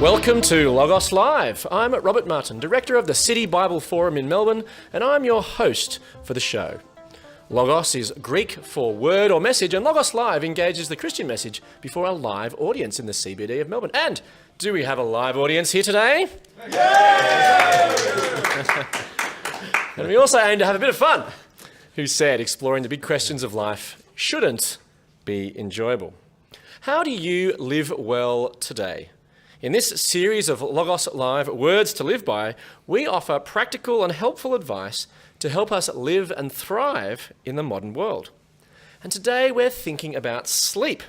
Welcome to Logos Live. I'm Robert Martin, Director of the City Bible Forum in Melbourne, and I'm your host for the show. Logos is Greek for word or message, and Logos Live engages the Christian message before a live audience in the CBD of Melbourne. And do we have a live audience here today? And we also aim to have a bit of fun. Who said exploring the big questions of life shouldn't be enjoyable? How do you live well today? In this series of Logos Live Words to Live By, we offer practical and helpful advice to help us live and thrive in the modern world. And today we're thinking about sleep.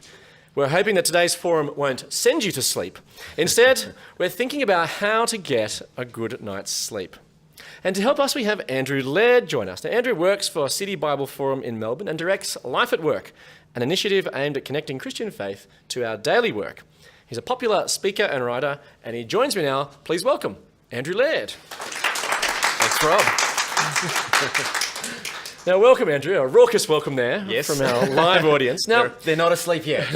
We're hoping that today's forum won't send you to sleep. Instead, we're thinking about how to get a good night's sleep. And to help us, we have Andrew Laird join us. Now, Andrew works for City Bible Forum in Melbourne and directs Life at Work, an initiative aimed at connecting Christian faith to our daily work. He's a popular speaker and writer, and he joins me now. Please welcome Andrew Laird. Thanks, Rob. Now, welcome, Andrew. A raucous welcome there from our live audience. Now, they're not asleep yet.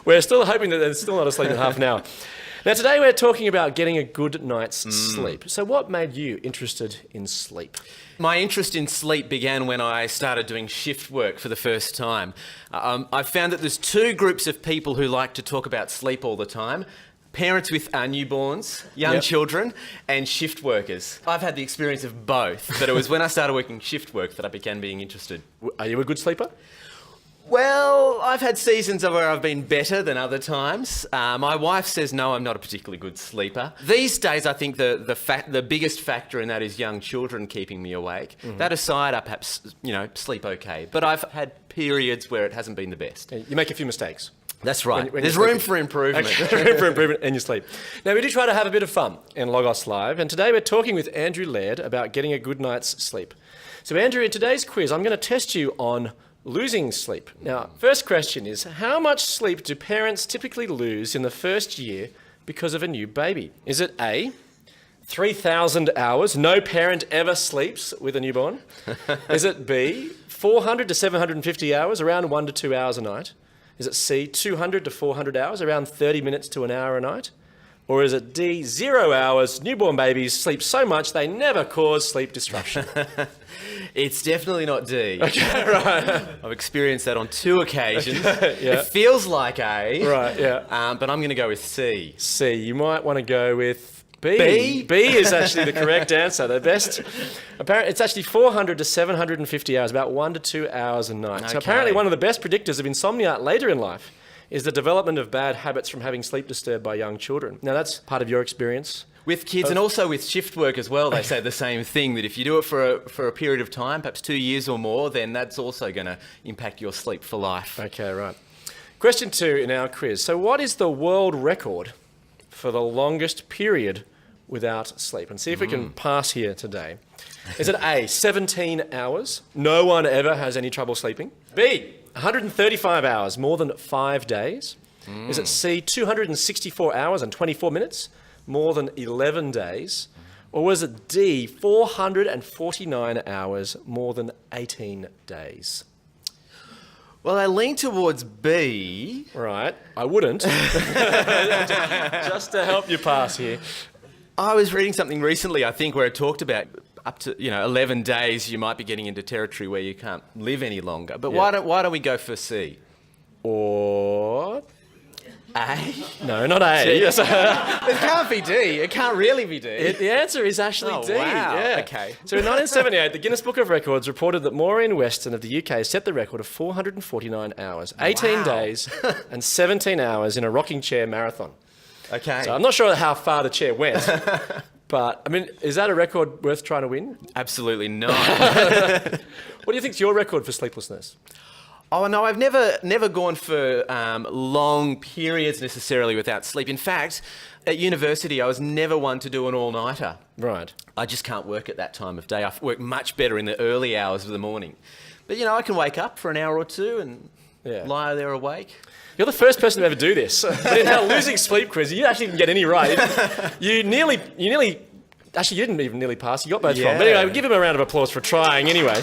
We're still hoping that they're still not asleep in half an hour. Now, today we're talking about getting a good night's sleep. So what made you interested in sleep? My interest in sleep began when I started doing shift work for the first time. I found that there's two groups of people who like to talk about sleep all the time. Parents with newborns, young children, and shift workers. I've had the experience of both, but it was when I started working shift work that I began being interested. Are you a good sleeper? Well, I've had seasons where I've been better than other times. My wife says, no, I'm not a particularly good sleeper. These days, I think the biggest factor in that is young children keeping me awake. Mm-hmm. That aside, I perhaps, sleep okay. But I've had periods where it hasn't been the best. You make a few mistakes. That's right. There's room for improvement. Okay. Room for improvement in your sleep. Now, we do try to have a bit of fun in Logos Live, and today we're talking with Andrew Laird about getting a good night's sleep. So, Andrew, in today's quiz, I'm going to test you on losing sleep. Now, first question is, how much sleep do parents typically lose in the first year because of a new baby? Is it A, 3,000 hours, no parent ever sleeps with a newborn? Is it B, 400 to 750 hours, around 1 to 2 hours a night? Is it C, 200 to 400 hours, around 30 minutes to an hour a night? Or is it D, 0 hours, newborn babies sleep so much they never cause sleep disruption? It's definitely not D. Okay, right. I've experienced that on 2 occasions. Okay, yeah. It feels like A. Right, yeah. But I'm going to go with C. C. You might want to go with B. B is actually the correct answer. The best. Apparently, it's actually 400 to 750 hours, about 1 to 2 hours a night. Okay. So apparently one of the best predictors of insomnia later in life is the development of bad habits from having sleep disturbed by young children. Now, that's part of your experience. With kids and also with shift work as well, they say the same thing, that if you do it for a period of time, perhaps 2 years or more, then that's also going to impact your sleep for life. Okay, right. Question 2 in our quiz. So what is the world record for the longest period without sleep? And see if we can pass here today. Is it A, 17 hours? No one ever has any trouble sleeping. B, 135 hours, more than 5 days. Is it C, 264 hours and 24 minutes? More than 11 days? Or was it D, 449 hours, more than 18 days? Well, I lean towards B. Right, I wouldn't. Just to help you pass here. I was reading something recently, I think, where it talked about up to 11 days you might be getting into territory where you can't live any longer. But why don't we go for C? Or A? No, not A. It can't be D. It can't really be D. The answer is actually D. Wow. Yeah. Okay. So in 1978, the Guinness Book of Records reported that Maureen Weston of the UK set the record of 449 hours, 18 days and 17 hours in a rocking chair marathon. Okay. So I'm not sure how far the chair went, but I mean, is that a record worth trying to win? Absolutely not. What do you think's your record for sleeplessness? Oh, no, I've never gone for long periods necessarily without sleep. In fact, at university, I was never one to do an all-nighter. Right. I just can't work at that time of day. I work much better in the early hours of the morning. But, I can wake up for an hour or two and lie there awake. You're the first person to ever do this. But in our losing sleep quiz, you actually didn't get any right. You nearly, actually, you didn't even nearly pass. You got both wrong. But anyway, we'll give him a round of applause for trying anyway.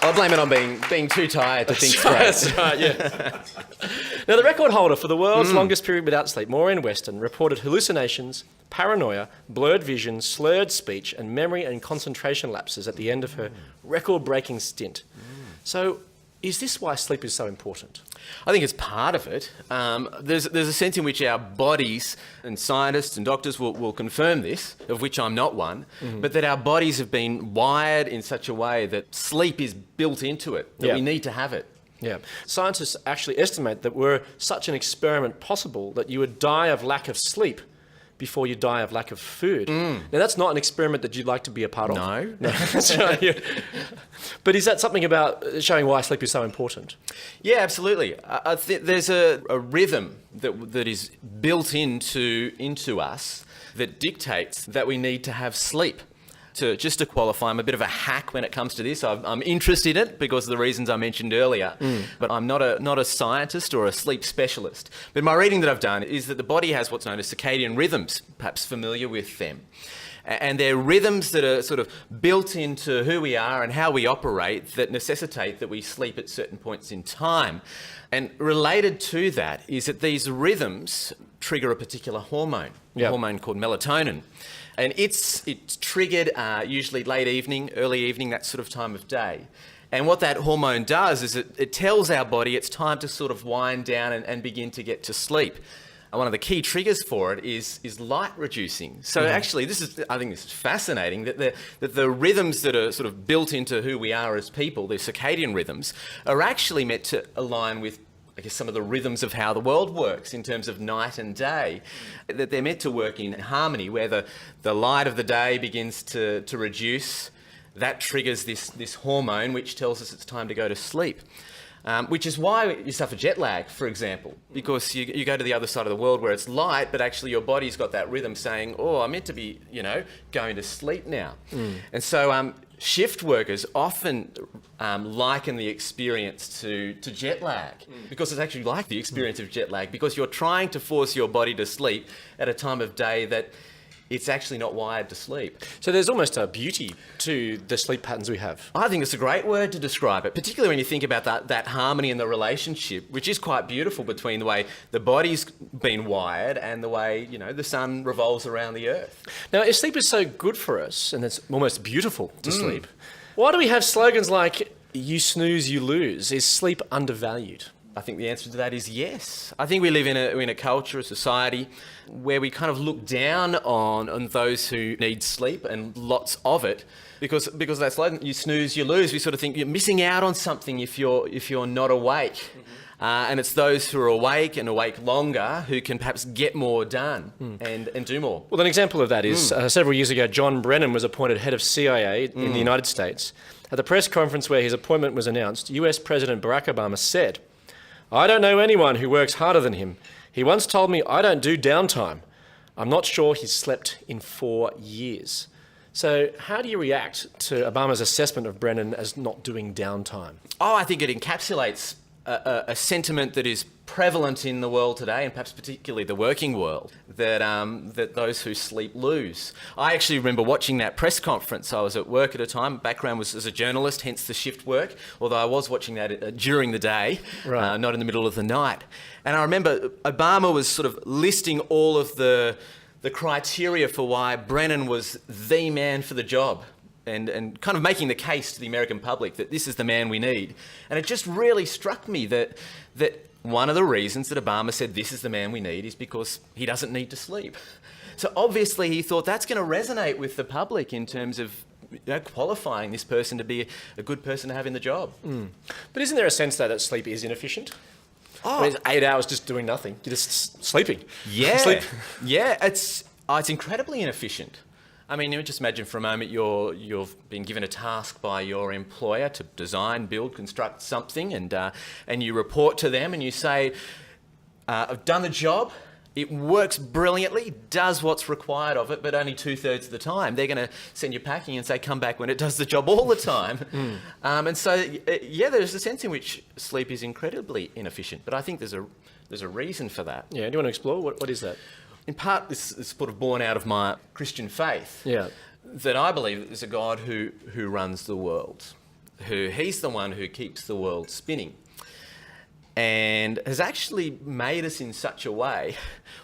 I'll blame it on being too tired to think straight. That's right, yeah. Now, the record holder for the world's longest period without sleep, Maureen Weston, reported hallucinations, paranoia, blurred vision, slurred speech, and memory and concentration lapses at the end of her record-breaking stint. So, is this why sleep is so important? I think it's part of it. There's a sense in which our bodies, and scientists and doctors will confirm this, of which I'm not one, but that our bodies have been wired in such a way that sleep is built into it, that we need to have it. Yeah. Scientists actually estimate that were such an experiment possible, that you would die of lack of sleep before you die of lack of food. Now, that's not an experiment that you'd like to be a part of. No. That's right, yeah. But is that something about showing why sleep is so important? Yeah, absolutely. I think there's a rhythm that is built into us that dictates that we need to have sleep. Just to qualify, I'm a bit of a hack when it comes to this. I'm interested in it because of the reasons I mentioned earlier, but I'm not a scientist or a sleep specialist. But my reading that I've done is that the body has what's known as circadian rhythms, perhaps familiar with them. And they're rhythms that are sort of built into who we are and how we operate that necessitate that we sleep at certain points in time. And related to that is that these rhythms trigger a particular hormone, a hormone called melatonin. And it's triggered usually late evening, early evening, that sort of time of day. And what that hormone does is it tells our body it's time to sort of wind down and begin to get to sleep. And one of the key triggers for it is light reducing. So actually, I think this is fascinating, that the rhythms that are sort of built into who we are as people, the circadian rhythms, are actually meant to align with, I guess, some of the rhythms of how the world works in terms of night and day, that they're meant to work in harmony, where the light of the day begins to reduce. That triggers this hormone, which tells us it's time to go to sleep. Which is why you suffer jet lag, for example, because you go to the other side of the world where it's light, but actually your body's got that rhythm saying, oh, I'm meant to be, going to sleep now. And so shift workers often liken the experience to jet lag, because it's actually like the experience of jet lag, because you're trying to force your body to sleep at a time of day that it's actually not wired to sleep. So there's almost a beauty to the sleep patterns we have. I think it's a great word to describe it, particularly when you think about that harmony in the relationship, which is quite beautiful between the way the body's been wired and the way, the sun revolves around the earth. Now, if sleep is so good for us, and it's almost beautiful to sleep, why do we have slogans like, you snooze, you lose? Is sleep undervalued? I think the answer to that is yes. I think we live in a culture, a society, where we kind of look down on those who need sleep, and lots of it, because that slogan, you snooze, you lose. We sort of think you're missing out on something if you're not awake. And it's those who are awake and awake longer who can perhaps get more done and do more. Well, an example of that is several years ago, John Brennan was appointed head of CIA in the United States. At the press conference where his appointment was announced, US President Barack Obama said, "I don't know anyone who works harder than him. He once told me I don't do downtime. I'm not sure he's slept in 4 years." So how do you react to Obama's assessment of Brennan as not doing downtime? Oh, I think it encapsulates a sentiment that is prevalent in the world today, and perhaps particularly the working world, that those who sleep lose. I actually remember watching that press conference. I was at work at a time. Background was as a journalist, hence the shift work, although I was watching that during the day, not in the middle of the night. And I remember Obama was sort of listing all of the criteria for why Brennan was the man for the job. And kind of making the case to the American public that this is the man we need. And it just really struck me that one of the reasons that Obama said this is the man we need is because he doesn't need to sleep. So obviously he thought that's going to resonate with the public in terms of qualifying this person to be a good person to have in the job. But isn't there a sense that sleep is inefficient? Oh, I mean, 8 hours just doing nothing. You're just sleeping. Yeah, Sleep. yeah. It's incredibly inefficient. I mean, just imagine for a moment you've been given a task by your employer to design, build, construct something, and you report to them and you say, "I've done the job. It works brilliantly, does what's required of it, but only 2/3 of the time." They're going to send you packing and say, "Come back when it does the job all the time." And so, there's a sense in which sleep is incredibly inefficient. But I think there's a reason for that. Yeah. Do you want to explore? What is that? In part, this is sort of born out of my Christian faith. Yeah. That I believe that there's a God who runs the world, he's the one who keeps the world spinning, and has actually made us in such a way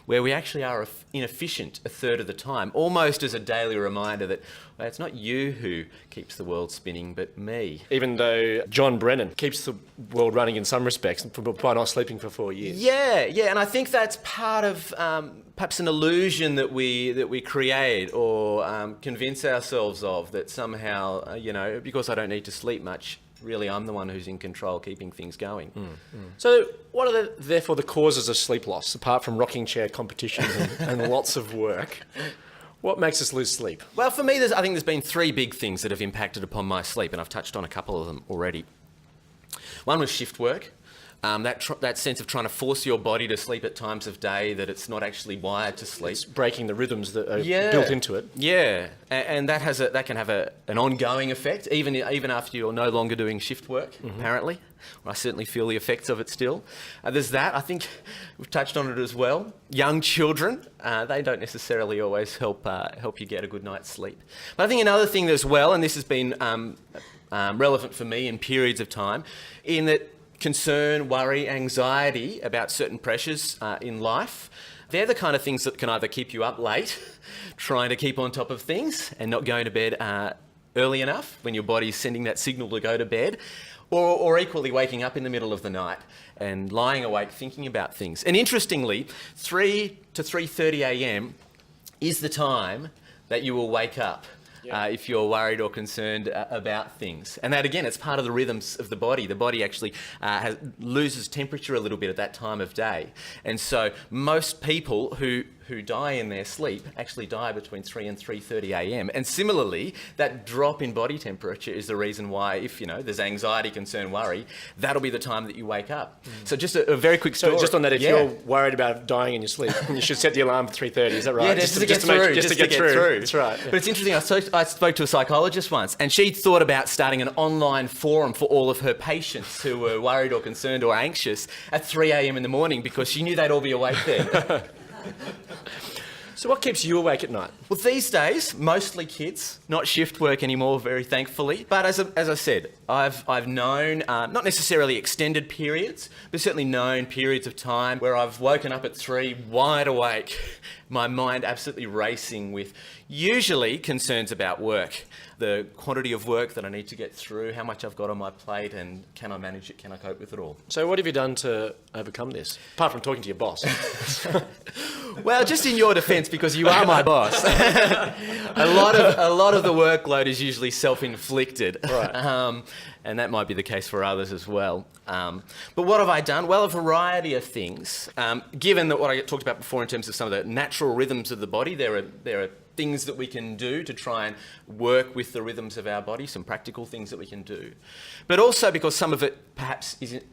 where we actually are inefficient a third of the time, almost as a daily reminder that well, it's not you who keeps the world spinning, but me. Even though John Brennan keeps the world running in some respects by not sleeping for 4 years. Yeah, and I think that's part of perhaps an illusion that we create or convince ourselves of, that somehow, because I don't need to sleep much, really I'm the one who's in control, keeping things going. So what are therefore the causes of sleep loss, apart from rocking chair competitions and lots of work? What makes us lose sleep? Well, for me, I think there's been three big things that have impacted upon my sleep, and I've touched on a couple of them already. One was shift work. That sense of trying to force your body to sleep at times of day that it's not actually wired to sleep. It's breaking the rhythms that are built into it. Yeah, and that can have an ongoing effect, even after you're no longer doing shift work, apparently. I certainly feel the effects of it still. There's that. I think we've touched on it as well. Young children, they don't necessarily always help you get a good night's sleep. But I think another thing as well, and this has been relevant for me in periods of time, in that concern, worry, anxiety about certain pressures in life, they're the kind of things that can either keep you up late, trying to keep on top of things and not going to bed early enough when your body's sending that signal to go to bed, or equally waking up in the middle of the night and lying awake thinking about things. And interestingly, 3 to 3:30 a.m. is the time that you will wake up. If you're worried or concerned about things. And that, again, it's part of the rhythms of the body. The body actually loses temperature a little bit at that time of day. And so most people who die in their sleep actually die between 3 and 3:30 a.m. And similarly, that drop in body temperature is the reason why, if there's anxiety, concern, worry, that'll be the time that you wake up. So just a very quick story. So just on that, if you're worried about dying in your sleep, you should set the alarm for 3:30, is that right? Yeah, just to get through. That's right. But it's interesting, I spoke to a psychologist once, and she thought about starting an online forum for all of her patients who were worried or concerned or anxious at 3 a.m. in the morning, because she knew they'd all be awake then. So what keeps you awake at night? Well, these days, mostly kids, not shift work anymore, very thankfully. But as I said, I've known, not necessarily extended periods, but certainly known periods of time where I've woken up at 3, wide awake, my mind absolutely racing with usually concerns about work, the quantity of work that I need to get through, how much I've got on my plate, and can I manage it, can I cope with it all? So what have you done to overcome this, apart from talking to your boss? Well, just in your defence, because you are my boss, a lot of the workload is usually self-inflicted, right. And that might be the case for others as well. But what have I done? Well, a variety of things. Given that what I talked about before in terms of some of the natural rhythms of the body, there are things that we can do to try and work with the rhythms of our body, some practical things that we can do. But also because some of it perhaps isn't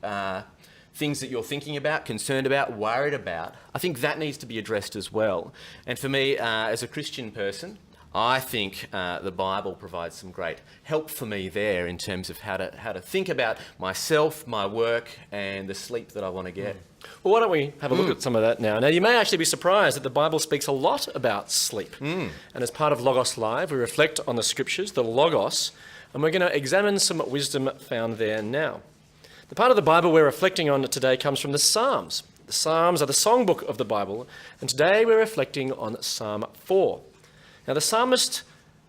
things that you're thinking about, concerned about, worried about, I think that needs to be addressed as well. And for me, as a Christian person, I think the Bible provides some great help for me there in terms of how to think about myself, my work, and the sleep that I want to get. Well, why don't we have a look at some of that now? Now, you may actually be surprised that the Bible speaks a lot about sleep. And as part of Logos Live, we reflect on the scriptures, the Logos, and we're going to examine some wisdom found there now. The part of the Bible we're reflecting on today comes from the Psalms. The Psalms are the songbook of the Bible, and today we're reflecting on Psalm 4. Now, the psalmist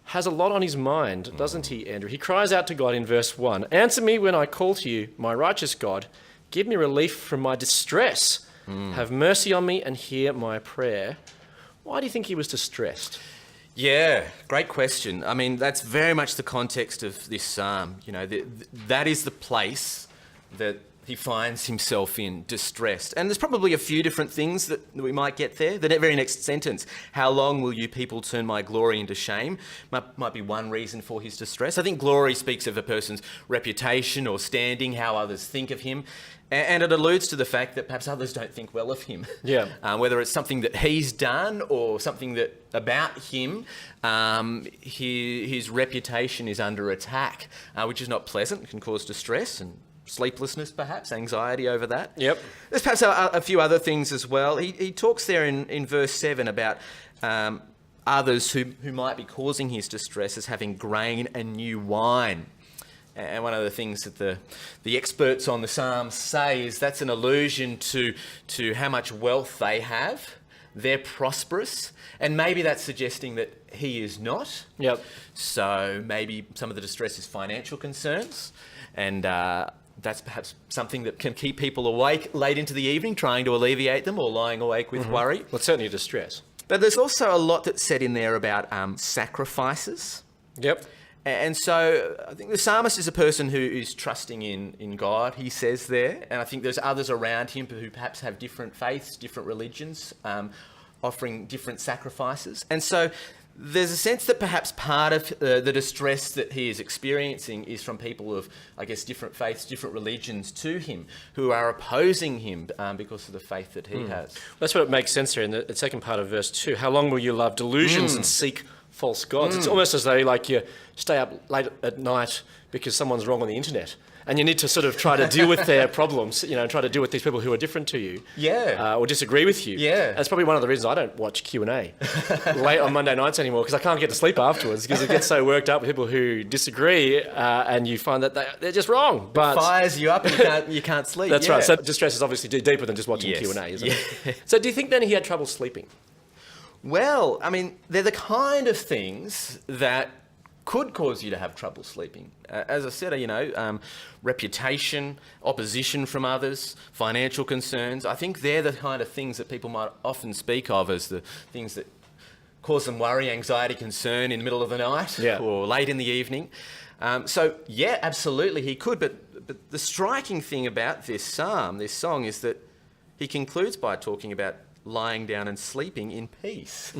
has a lot on his mind, doesn't he, Andrew? He cries out to God in verse 1, "Answer me when I call to you, my righteous God. Give me relief from my distress. Have mercy on me and hear my prayer." Why do you think he was distressed? Yeah, great question. I mean, that's very much the context of this psalm. That is the place that he finds himself in, distressed. And there's probably a few different things that we might get there. The very next sentence, "How long will you people turn my glory into shame?" might be one reason for his distress. I think glory speaks of a person's reputation or standing, how others think of him. And it alludes to the fact that perhaps others don't think well of him. Yeah. Whether it's something that he's done or something that about him, his reputation is under attack, which is not pleasant. It can cause distress and sleeplessness, perhaps, anxiety over that. Yep. There's perhaps a few other things as well. He talks there in verse 7 about others who might be causing his distress as having grain and new wine. And one of the things that the experts on the Psalms say is that's an allusion to how much wealth they have. They're prosperous, and maybe that's suggesting that he is not. Yep. So maybe some of the distress is financial concerns, and that's perhaps something that can keep people awake late into the evening, trying to alleviate them, or lying awake with worry. Well, it's certainly a distress. But there's also a lot that's said in there about sacrifices. Yep. And so I think the psalmist is a person who is trusting in God, he says there. And I think there's others around him who perhaps have different faiths, different religions, offering different sacrifices. And so there's a sense that perhaps part of the distress that he is experiencing is from people of, I guess, different faiths, different religions to him, who are opposing him because of the faith that he has. That's what makes sense here in the second part of verse 2. How long will you love delusions and seek false gods? It's almost as though like you stay up late at night because someone's wrong on the internet, and you need to sort of try to deal with their problems, try to deal with these people who are different to you, or disagree with you. Yeah. That's probably one of the reasons I don't watch Q&A late on Monday nights anymore, because I can't get to sleep afterwards because it gets so worked up with people who disagree, and you find that they're just wrong. But it fires you up and you can't sleep. That's right. So distress is obviously deeper than just watching Q&A, isn't it? So do you think then he had trouble sleeping? Well, I mean, they're the kind of things that could cause you to have trouble sleeping. As I said, reputation, opposition from others, financial concerns. I think they're the kind of things that people might often speak of as the things that cause them worry, anxiety, concern in the middle of the night or late in the evening. Absolutely he could. But the striking thing about this song, is that he concludes by talking about lying down and sleeping in peace,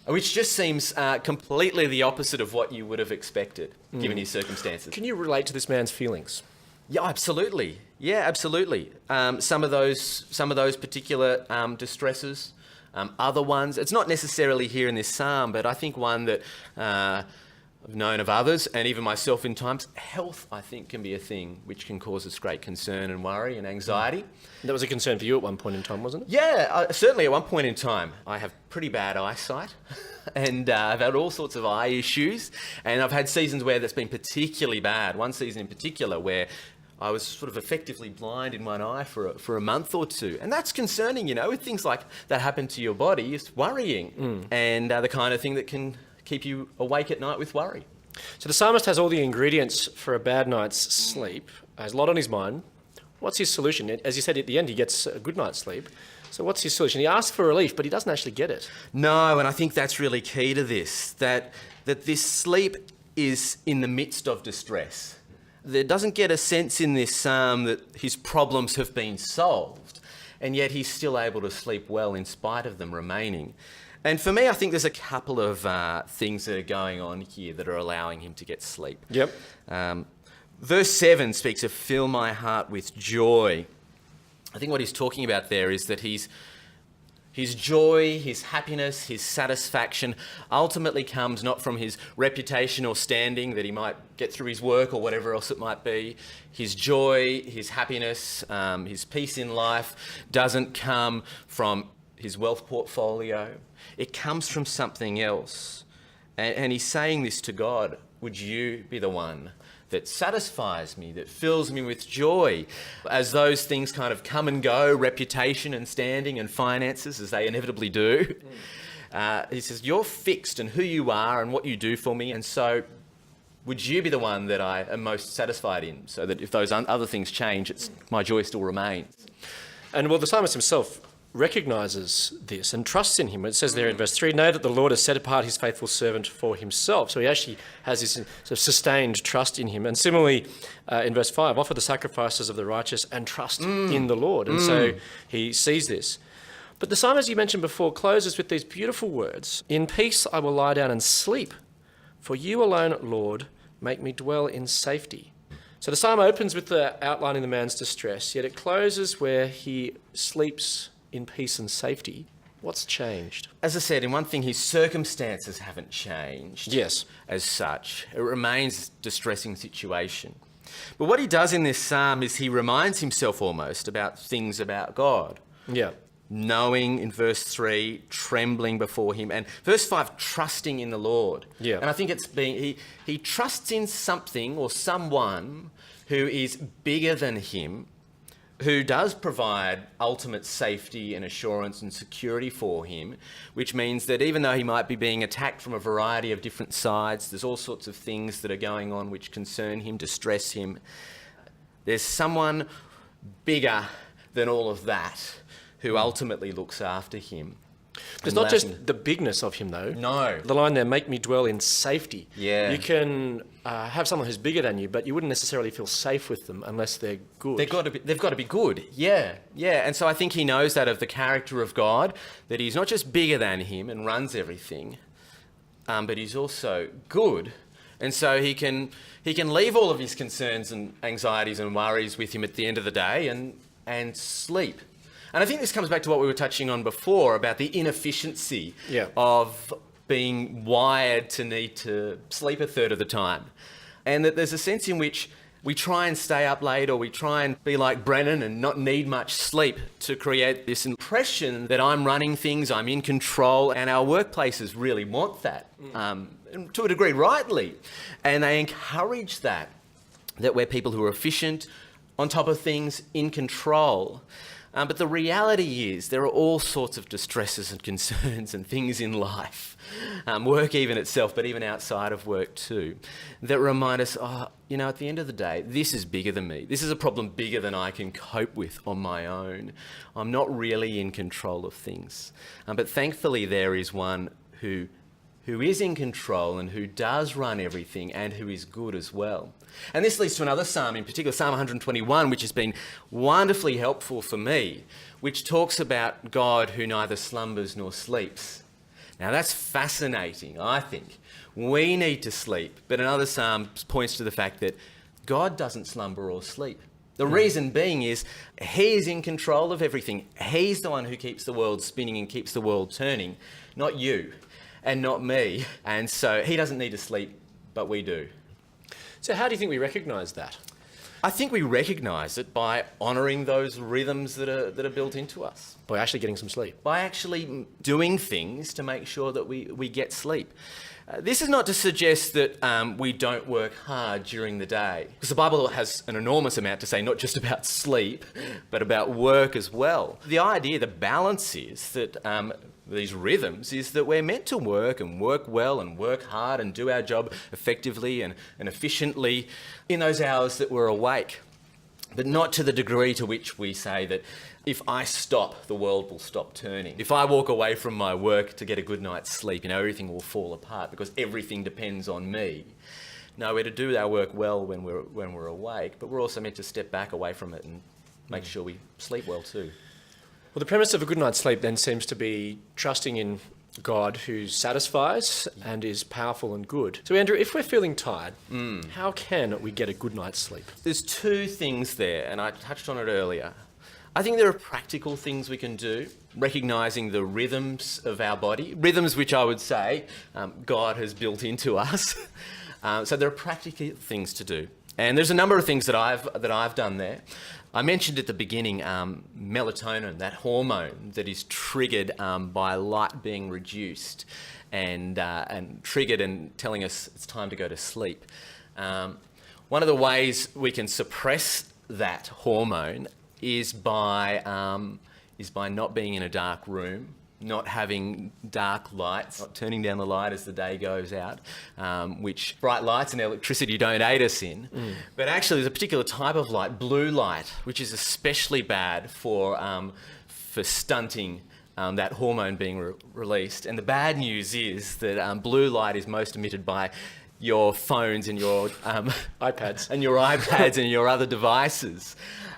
which just seems completely the opposite of what you would have expected, given his circumstances. Can you relate to this man's feelings? Yeah, absolutely. Yeah, absolutely. Some of those particular distresses, other ones. It's not necessarily here in this psalm, but I think one that I've known of others, and even myself in times. Health, I think, can be a thing which can cause us great concern and worry and anxiety. That was a concern for you at one point in time, wasn't it? Yeah, certainly at one point in time. I have pretty bad eyesight, and I've had all sorts of eye issues, and I've had seasons where that's been particularly bad. One season in particular where I was sort of effectively blind in one eye for a month or two. And that's concerning, with things like that happen to your body. It's worrying, and the kind of thing that can keep you awake at night with worry. So the psalmist has all the ingredients for a bad night's sleep. Has a lot on his mind. What's his solution? As you said, at the end, he gets a good night's sleep. So what's his solution? He asks for relief, but he doesn't actually get it. No, and I think that's really key to this, that this sleep is in the midst of distress. There doesn't get a sense in this psalm that his problems have been solved, and yet he's still able to sleep well in spite of them remaining. And for me, I think there's a couple of things that are going on here that are allowing him to get sleep. Yep. Verse 7 speaks of fill my heart with joy. I think what he's talking about there is that his joy, his happiness, his satisfaction ultimately comes not from his reputation or standing that he might get through his work or whatever else it might be. His joy, his happiness, his peace in life doesn't come from his wealth portfolio. It comes from something else. And he's saying this to God, would you be the one that satisfies me, that fills me with joy? As those things kind of come and go, reputation and standing and finances, as they inevitably do, he says, you're fixed in who you are and what you do for me, and so would you be the one that I am most satisfied in, so that if those other things change, my joy still remains? And well, the psalmist himself recognises this and trusts in him. It says there in verse 3, know that the Lord has set apart his faithful servant for himself. So he actually has this sort of sustained trust in him. And similarly, in verse 5, offer the sacrifices of the righteous and trust in the Lord. And so he sees this. But the psalm, as you mentioned before, closes with these beautiful words, in peace I will lie down and sleep, for you alone, Lord, make me dwell in safety. So the psalm opens with outlining the man's distress, yet it closes where he sleeps in peace and safety. What's changed? As I said, in one thing, his circumstances haven't changed. Yes. As such. It remains a distressing situation. But what he does in this psalm is he reminds himself almost about things about God. Yeah. knowing in verse 3, trembling before him, and verse 5, trusting in the Lord. Yeah. And I think it's being he trusts in something or someone who is bigger than him, who does provide ultimate safety and assurance and security for him, which means that even though he might be being attacked from a variety of different sides, there's all sorts of things that are going on which concern him, distress him. There's someone bigger than all of that who ultimately looks after him. It's not just the bigness of him, though. No. The line there, make me dwell in safety. Yeah. You can have someone who's bigger than you, but you wouldn't necessarily feel safe with them unless they're good. They've got to be good. Yeah. And so I think he knows that of the character of God, that he's not just bigger than him and runs everything, but he's also good. And so he can leave all of his concerns and anxieties and worries with him at the end of the day and sleep. And I think this comes back to what we were touching on before about the inefficiency of being wired to need to sleep a third of the time. And that there's a sense in which we try and stay up late, or we try and be like Brennan and not need much sleep to create this impression that I'm running things, I'm in control, and our workplaces really want that, and to a degree rightly. And they encourage that we're people who are efficient, on top of things, in control. But the reality is there are all sorts of distresses and concerns and things in life, work even itself, but even outside of work too, that remind us, at the end of the day, this is bigger than me. This is a problem bigger than I can cope with on my own. I'm not really in control of things. But thankfully there is one who is in control and who does run everything and who is good as well. And this leads to another psalm, in particular Psalm 121, which has been wonderfully helpful for me, which talks about God who neither slumbers nor sleeps. Now that's fascinating, I think. We need to sleep, but another psalm points to the fact that God doesn't slumber or sleep. The reason being is he is in control of everything. He's the one who keeps the world spinning and keeps the world turning, not you and not me. And so he doesn't need to sleep, but we do. So how do you think we recognise that? I think we recognise it by honouring those rhythms that are built into us. By actually getting some sleep. By actually doing things to make sure that we get sleep. This is not to suggest that we don't work hard during the day, because the Bible has an enormous amount to say, not just about sleep, but about work as well. The idea, the balance is that these rhythms is that we're meant to work and work well and work hard and do our job effectively and efficiently in those hours that we're awake, but not to the degree to which we say that if I stop, the world will stop turning. If I walk away from my work to get a good night's sleep, everything will fall apart because everything depends on me. No, we're to do our work well when we're awake, but we're also meant to step back away from it and make sure we sleep well too. Well, the premise of a good night's sleep then seems to be trusting in God who satisfies and is powerful and good. So Andrew, if we're feeling tired, how can we get a good night's sleep? There's two things there, and I touched on it earlier. I think there are practical things we can do, recognising the rhythms of our body, rhythms which I would say God has built into us. So there are practical things to do. And there's a number of things that I've done there. I mentioned at the beginning melatonin, that hormone that is triggered by light being reduced and triggered and telling us it's time to go to sleep. One of the ways we can suppress that hormone is by not being in a dark room, not having dark lights, not turning down the light as the day goes out, which bright lights and electricity don't aid us in. But actually there's a particular type of light, blue light, which is especially bad for stunting that hormone being released. And the bad news is that blue light is most emitted by your phones and your iPads and your other devices.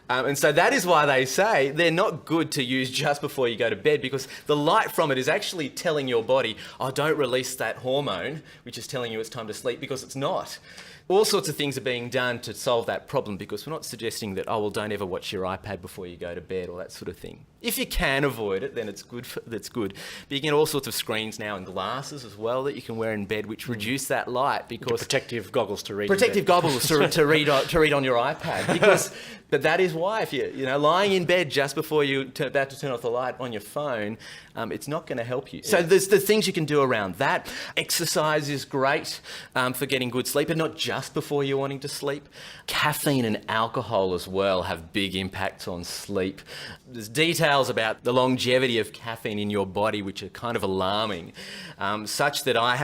And so that is why they say they're not good to use just before you go to bed, because the light from it is actually telling your body, oh, don't release that hormone, which is telling you it's time to sleep, because it's not. all sorts of things are being done to solve that problem, because we're not suggesting that, oh, well, don't ever watch your iPad before you go to bed or that sort of thing. If you can avoid it, then that's good. But you can get all sorts of screens now and glasses as well that you can wear in bed, which reduce that light, because Protective goggles to read. protective goggles to read on your iPad. But that is why, if you're lying in bed just before you're about to turn off the light on your phone, it's not going to help you. So there's the things you can do around that. Exercise is great for getting good sleep, but not just before you're wanting to sleep. Caffeine and alcohol as well have big impacts on sleep. There's details about the longevity of caffeine in your body which are kind of alarming, such that I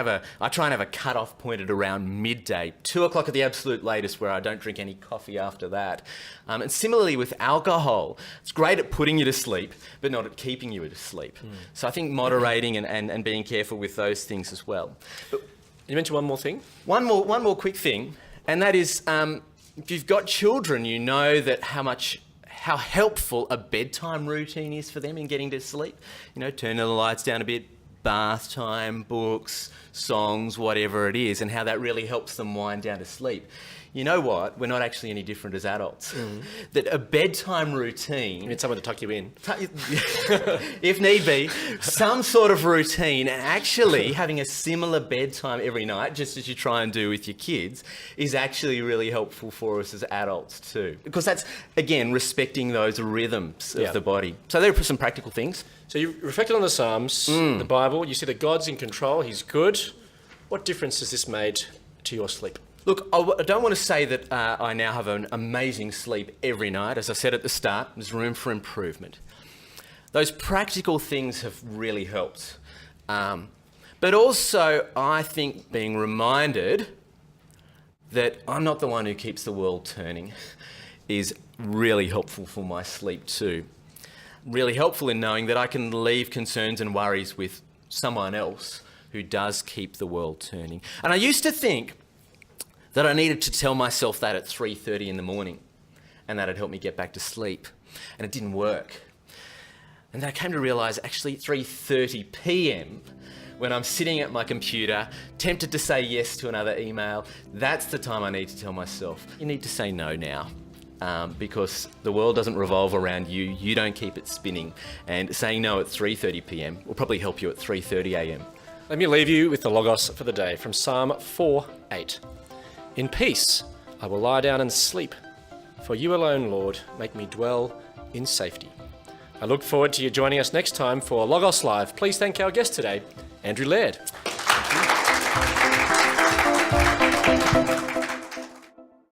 try and have a cut-off point at around midday, 2 o'clock at the absolute latest, where I don't drink any coffee after that. And similarly with alcohol, it's great at putting you to sleep, but not at keeping you asleep. So I think moderating and being careful with those things as well. But You mentioned one more thing. one more quick thing, and that is, if you've got children, you know that how helpful a bedtime routine is for them in getting to sleep. Turning the lights down a bit, bath time, books, songs, whatever it is, and how that really helps them wind down to sleep. You know what? We're not actually any different as adults. That a bedtime routine... You need someone to tuck you in. if need be, some sort of routine, and actually having a similar bedtime every night, just as you try and do with your kids, is actually really helpful for us as adults too. Because that's, again, respecting those rhythms of the body. So there are some practical things. So you reflected on the Psalms, the Bible. You see that God's in control. He's good. What difference has this made to your sleep? Look, I don't want to say that I now have an amazing sleep every night. As I said at the start, there's room for improvement. Those practical things have really helped. But also, I think being reminded that I'm not the one who keeps the world turning is really helpful for my sleep too. Really helpful in knowing that I can leave concerns and worries with someone else who does keep the world turning. And I used to think that I needed to tell myself that at 3:30 in the morning, and that'd help me get back to sleep. And it didn't work. And then I came to realise, actually, at 3:30 p.m, when I'm sitting at my computer, tempted to say yes to another email, that's the time I need to tell myself, you need to say no now. Because the world doesn't revolve around you, you don't keep it spinning. And saying no at 3:30 p.m. will probably help you at 3:30 a.m. Let me leave you with the Logos for the day from Psalm 4:8. In peace I will lie down and sleep, for you alone, Lord, make me dwell in safety. I look forward to you joining us next time for Logos Live. Please thank our guest today, Andrew Laird. Thank you.